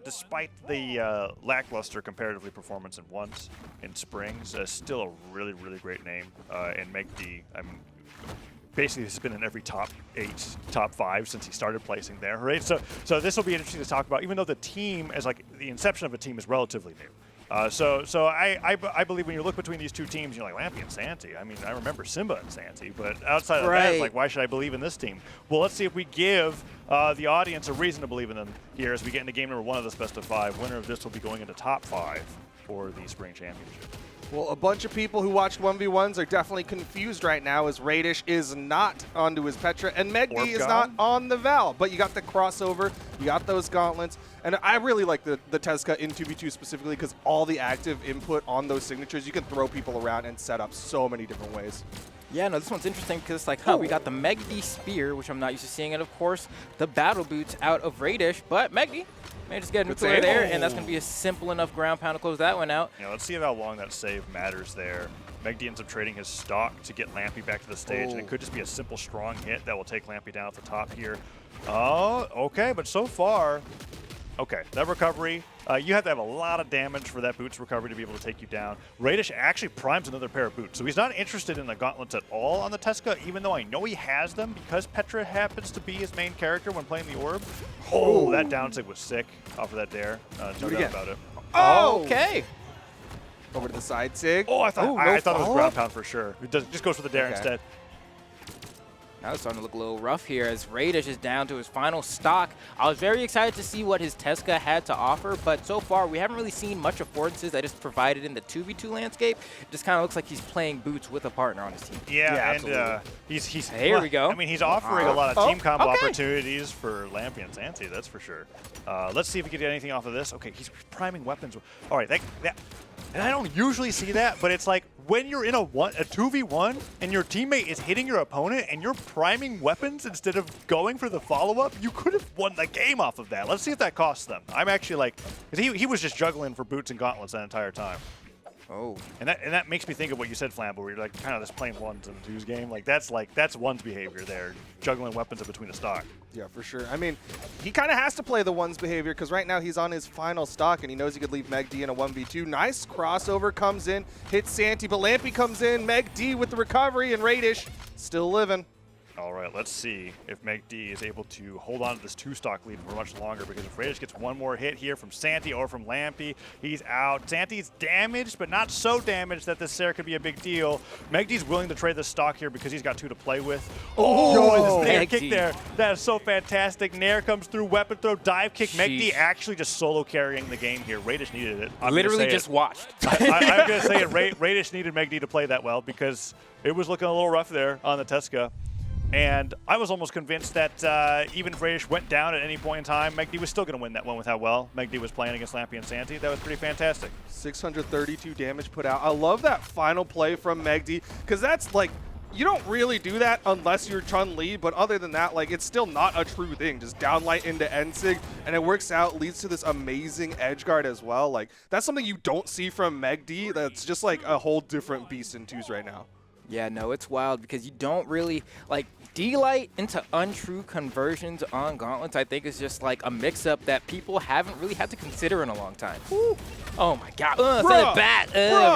Despite the lackluster comparatively performance in ones in Springs, still a really, really great name. And Megd, I mean, basically has been in every top 8, top 5 since he started placing there, right? So this will be interesting to talk about, even though the team, as like the inception of a team, is relatively new. So I believe when you look between these two teams, you're like, Lampy and Santy. I mean, I remember Simba and Santy, but outside of that, like, why should I believe in this team? Well, let's see if we give the audience a reason to believe in them here as we get into game number 1 of this best of 5. Winner of this will be going into top 5 for the Spring Championship. Well, a bunch of people who watched 1v1s are definitely confused right now as Raydish is not onto his Petra and Megd is not on the Val. But you got the crossover, you got those gauntlets, and I really like the Tezca in 2v2 specifically because all the active input on those signatures, you can throw people around and set up so many different ways. Yeah, no, this one's interesting because it's like, we got the Megd Spear, which I'm not used to seeing, and of course, the Battle Boots out of Raydish, but Megd may just get a nuclear there, and that's going to be a simple enough ground pound to close that one out. Yeah, let's see how long that save matters there. Megd ends up trading his stock to get Lampy back to the stage, and it could just be a simple, strong hit that will take Lampy down at the top here. Oh, okay, but so far, okay, that recovery, you have to have a lot of damage for that boots recovery to be able to take you down. Raydish actually primes another pair of boots, so he's not interested in the gauntlets at all on the Tezca, even though I know he has them because Petra happens to be his main character when playing the orb. Oh, that down sig was sick off of that dare. No doubt about it. Oh, okay. Over to the side sig. Oh, I thought it was ground pound for sure. It just goes for the dare instead. Now it's starting to look a little rough here as Raydish is down to his final stock. I was very excited to see what his Tezca had to offer, but so far we haven't really seen much affordances that is provided in the 2v2 landscape. It just kind of looks like he's playing boots with a partner on his team. Yeah, and he's here we go. I mean, he's offering a lot of team combo opportunities for Lampy and Santy, that's for sure. Let's see if we can get anything off of this. Okay, he's priming weapons. All right, and I don't usually see that, but it's like when you're in a 2v1 and your teammate is hitting your opponent and you're priming weapons instead of going for the follow-up, you could have won the game off of that. Let's see if that costs them. I'm actually like, because he was just juggling for boots and gauntlets that entire time. Oh. And that makes me think of what you said, Flambo, where you're like kind of this playing ones and twos game. That's one's behavior there, juggling weapons in between a stock. Yeah, for sure. I mean, he kind of has to play the ones behavior because right now he's on his final stock and he knows he could leave Megd in a 1v2. Nice crossover comes in, hits Santy, but Lampy comes in, Megd with the recovery, and Raydish still living. All right, let's see if Megd is able to hold on to this 2-stock lead for much longer, because if Raydish gets one more hit here from Santy or from Lampy, he's out. Santy's damaged, but not so damaged that this Sarah could be a big deal. Megd's willing to trade this stock here because he's got 2 to play with. Oh, Nair kick there. That is so fantastic. Nair comes through, weapon throw, dive kick. Megd actually just solo carrying the game here. Raydish needed it. Literally just watched. I'm going to say it. Raydish needed Megd to play that well because it was looking a little rough there on the Tezca. And I was almost convinced that even if Raydish went down at any point in time, Megd was still going to win that one with how well Megd was playing against Lampy and Santy. That was pretty fantastic. 632 damage put out. I love that final play from Megd because that's like, you don't really do that unless you're Chun-Li, but other than that, like, it's still not a true thing. Just downlight into N-Sig, and it works out, leads to this amazing edge guard as well. Like, that's something you don't see from Megd. That's just like a whole different beast in twos right now. Yeah, no, it's wild because you don't really, like, D-Light into untrue conversions on gauntlets, I think is just like a mix-up that people haven't really had to consider in a long time. Ooh. Oh my god. Send it back.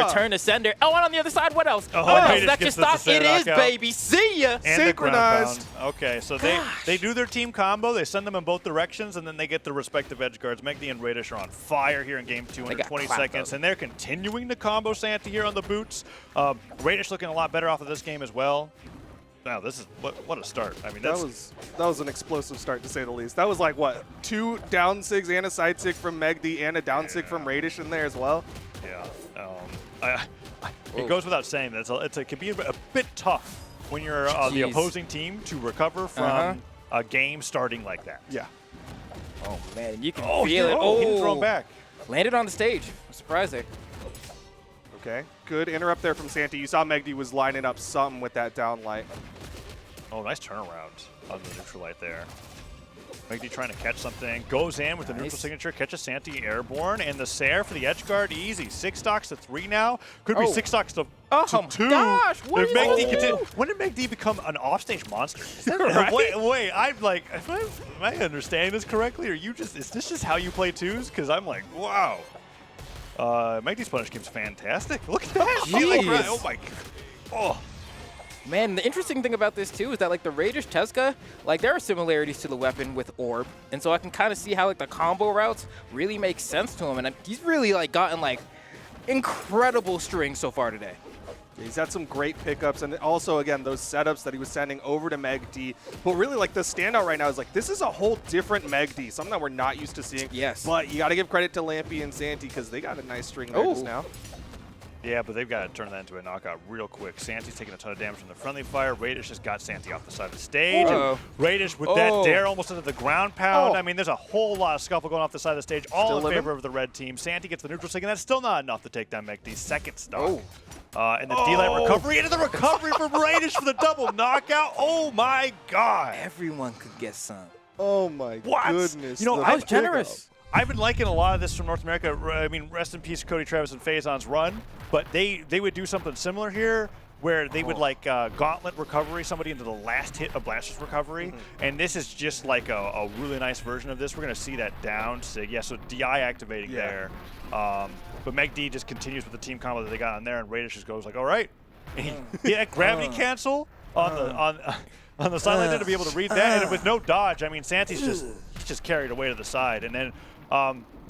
Return to sender. Oh, and on the other side, what else? That's your stock. It is, baby. See ya. And synchronized. Okay, so they do their team combo. They send them in both directions, and then they get their respective edge guards. Megd and Raydish are on fire here in game 2 under 20 seconds, and they're continuing to combo Santy here on the boots. Raydish looking a lot better off of this game as well. Wow, this is what a start. I mean, that was an explosive start to say the least. That was like what, 2 down sigs and a side sig from Megd and a down sig from Raydish in there as well. Yeah, it goes without saying that it can be a bit tough when you're the opposing team to recover from a game starting like that. Yeah. Oh man, you can feel it. He didn't throw him back. Landed on the stage. Surprising. Okay, good interrupt there from Santy. You saw Megd was lining up something with that down light. Oh, nice turnaround on the neutral light there. Megd trying to catch something, goes in with the neutral signature, catches Santy airborne, and the Sair for the edge guard, easy. 6 stocks to 3 now. Could be 6 stocks to 2. Gosh, what If Megd continue, when did Megd become an offstage monster? Right? Wait, I'm like, am I understanding this correctly? Or is this just how you play 2s? Because I'm like, wow. Megd's punish game's fantastic. Look at that. Jeez. Oh my god. Oh. Man, the interesting thing about this too is that like the Raydish Teska, like there are similarities to the weapon with Orb, and so I can kind of see how like the combo routes really make sense to him, and he's really like gotten like incredible strings so far today. He's had some great pickups, and also, again, those setups that he was sending over to Megd. But really, like, the standout right now is, like, this is a whole different Megd, something that we're not used to seeing. Yes. But you got to give credit to Lampy and Santy because they got a nice string there just now. Yeah, but they've got to turn that into a knockout real quick. Santy's taking a ton of damage from the friendly fire. Raydish just got Santy off the side of the stage. And Raydish with that dare almost into the ground pound. I mean, there's a whole lot of scuffle going off the side of the stage, all in favor of the red team. Santy gets the neutral stick, and that's still not enough to take down Megd's second stock. And the D-Light recovery into the recovery from Raydish for the double knockout. Oh my god. Everyone could get some. Oh my goodness. You know, I was generous. I've been liking a lot of this from North America. I mean, rest in peace, Cody Travis and Phazon's run. But they would do something similar here where they would like gauntlet recovery somebody into the last hit of Blaster's recovery. And this is just like a really nice version of this. We're going to see that down sig. Yeah, so DI activating there. But Megd just continues with the team combo that they got on there, and Raydish just goes like, all right. And he had gravity cancel on the sideline there to be able to read that, and with no dodge, I mean, Santy's just carried away to the side. And then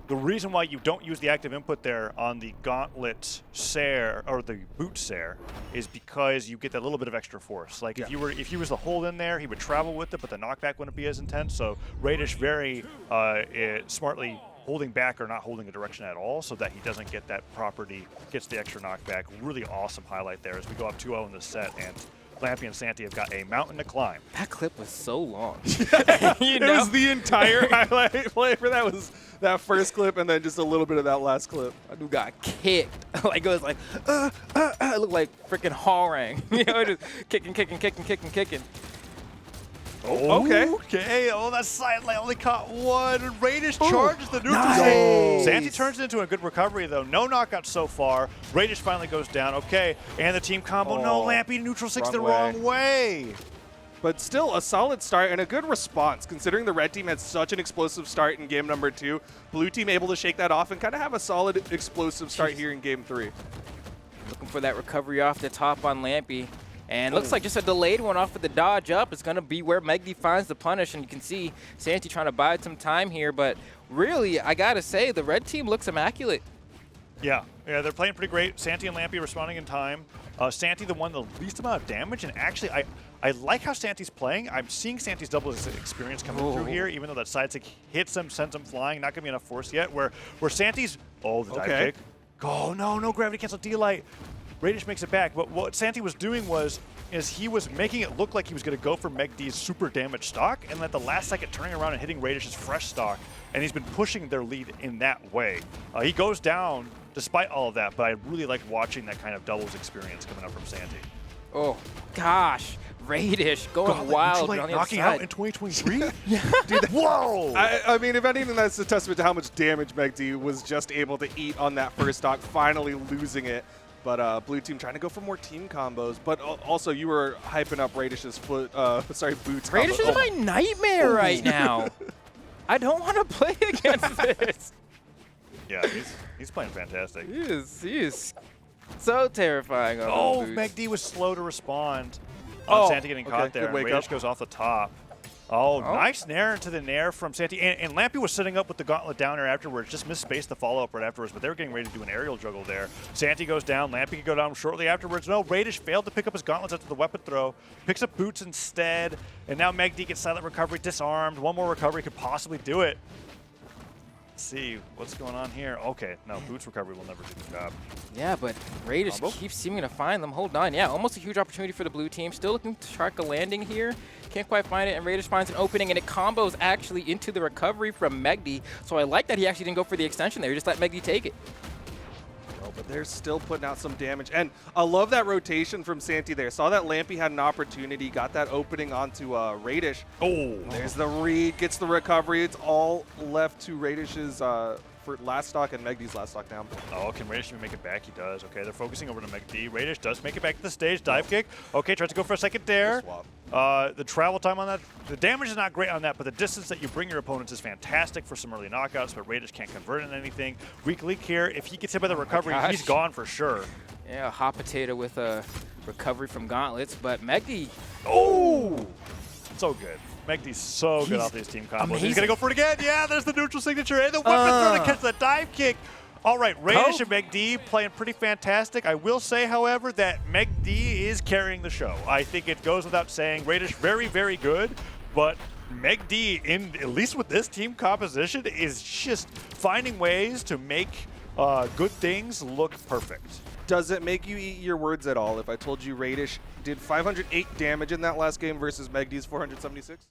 the reason why you don't use the active input there on the Gauntlet Sair or the Boot Sair is because you get that little bit of extra force. Like if he was to hold in there, he would travel with it, but the knockback wouldn't be as intense. So Raydish very smartly holding back or not holding a direction at all so that he doesn't get that property, gets the extra knockback. Really awesome highlight there as we go up 2-0 in this set, and Lampy and Santy have got a mountain to climb. That clip was so long. It was the entire highlight play for that was that first clip and then just a little bit of that last clip. I dude got kicked. Like it was like, it looked like freaking Hall-Rang. You know, just kicking. Oh, okay. Okay. Oh, that side lane only caught one. Raydish charges the neutral zone. Santy turns it into a good recovery, though. No knockouts so far. Raydish finally goes down. Okay. And the team combo. No, Lampy neutral six the wrong way. But still a solid start and a good response, considering the red team had such an explosive start in game number 2. Blue team able to shake that off and kind of have a solid explosive start here in game 3. Looking for that recovery off the top on Lampy. And looks like just a delayed one off of the dodge up. It's going to be where Megd finds the punish. And you can see Santy trying to bide some time here. But really, I got to say, the red team looks immaculate. Yeah, they're playing pretty great. Santy and Lampy responding in time. Santy the one the least amount of damage. And actually, I like how Santy's playing. I'm seeing Santy's double experience coming through here, even though that side stick hits him, sends him flying. Not going to be enough force yet. Where Santy's, the dive kick. Oh, no gravity cancel D-Light. Raydish makes it back, but what Santy was doing is he was making it look like he was going to go for Megd's super damage stock, and at the last second turning around and hitting Raydish's fresh stock, and he's been pushing their lead in that way. He goes down despite all of that, but I really like watching that kind of doubles experience coming up from Santy. Oh, gosh. Raydish going wild on the knocking outside. out in 2023? Dude, whoa! I mean, if anything, that's a testament to how much damage Megd was just able to eat on that first stock, finally losing it. But blue team trying to go for more team combos. But also, you were hyping up Raydish's boots. Raydish is my nightmare right now. I don't want to play against this. Yeah, he's playing fantastic. He is so terrifying. On Megd was slow to respond on Santy getting caught there. Raydish goes off the top. Nice nair into the nair from Santy. And Lampy was setting up with the gauntlet down there afterwards, just misspaced the follow-up right afterwards, but they were getting ready to do an aerial juggle there. Santy goes down, Lampy could go down shortly afterwards. No, Raydish failed to pick up his gauntlets after the weapon throw, picks up boots instead, and now Megd gets silent recovery, disarmed. One more recovery could possibly do it. Let's see what's going on here. Okay, no, boots recovery will never do the job. Yeah, but Raydish keeps seeming to find them. Hold on. Yeah, almost a huge opportunity for the blue team. Still looking to strike a landing here. Can't quite find it, and Raydish finds an opening, and it combos actually into the recovery from Megd. So I like that he actually didn't go for the extension there. He just let Megd take it. but they're still putting out some damage. And I love that rotation from Santy there. Saw that Lampy had an opportunity, got that opening onto Raydish. Oh, There's the read, gets the recovery. It's all left to Raydish's for last stock and Megd's last stock down. Oh, can Raydish even make it back? He does. Okay, they're focusing over to Megd. Raydish does make it back to the stage. Dive kick. Okay, tries to go for a second dare. The travel time on that, the damage is not great on that, but the distance that you bring your opponents is fantastic for some early knockouts, but Raydish can't convert into anything. Weak leak here. If he gets hit by the recovery, he's gone for sure. Yeah, hot potato with a recovery from gauntlets, but Megd. Oh! So good. Megd's so good off these team combos. Amazing. He's going to go for it again. Yeah, there's the neutral signature and the weapon throw to catch the dive kick. All right, Raydish and Megd playing pretty fantastic. I will say, however, that Megd is carrying the show. I think it goes without saying. Raydish very, very good, but Megd, at least with this team composition, is just finding ways to make good things look perfect. Does it make you eat your words at all if I told you Raydish did 508 damage in that last game versus Megd's 476?